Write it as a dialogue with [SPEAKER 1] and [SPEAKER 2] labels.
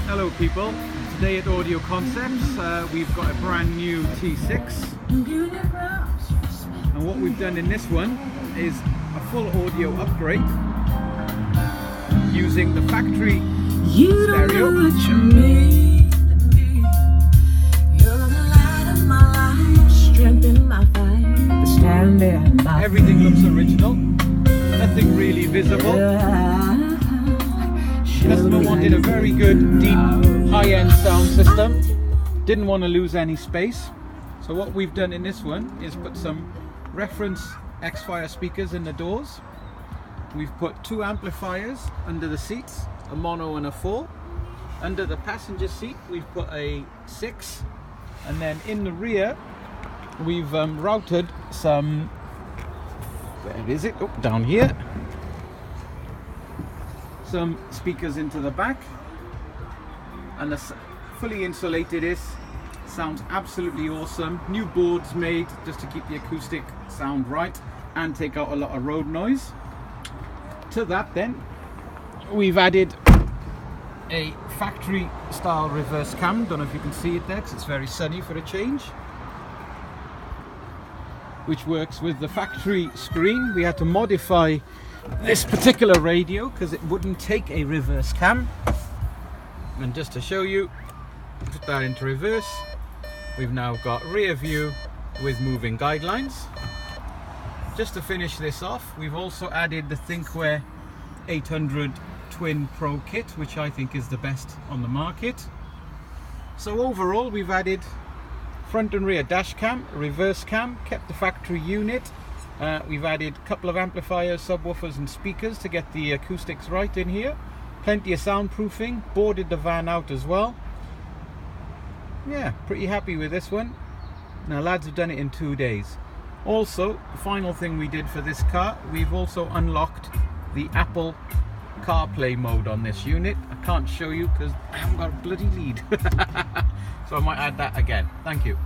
[SPEAKER 1] Hello people, today at Audio Concepts we've got a brand new T6, and what we've done in this one is a full audio upgrade using the factory stereo. Everything looks original, nothing really visible. Customer wanted a very good, deep, high-end sound system. Didn't want to lose any space. So what we've done in this one is put some reference X-Fire speakers in the doors. We've put 2 amplifiers under the seats, a mono and a 4. Under the passenger seat we've put a 6. And then in the rear we've routed some, where is it? Oh, down here. Some speakers into the back, and the fully insulated is sounds absolutely awesome. New boards made just to keep the acoustic sound right and take out a lot of road noise. To that then we've added a factory style reverse cam. Don't know if you can see it there because it's very sunny for a change, which works with the factory screen. We had to modify this particular radio because it wouldn't take a reverse cam, and just to show you, put that into reverse. We've now got rear view with moving guidelines. Just to finish this off, we've also added the Thinkware 800 Twin Pro kit, which I think is the best on the market. So overall we've added front and rear dash cam, reverse cam, kept the factory unit. We've added a couple of amplifiers, subwoofers and speakers to get the acoustics right in here. Plenty of soundproofing, boarded the van out as well. Yeah, pretty happy with this one. Now lads have done it in 2 days. Also, the final thing we did for this car, we've also unlocked the Apple CarPlay mode on this unit. I can't show you because I haven't got a bloody lead. So I might add that again. Thank you.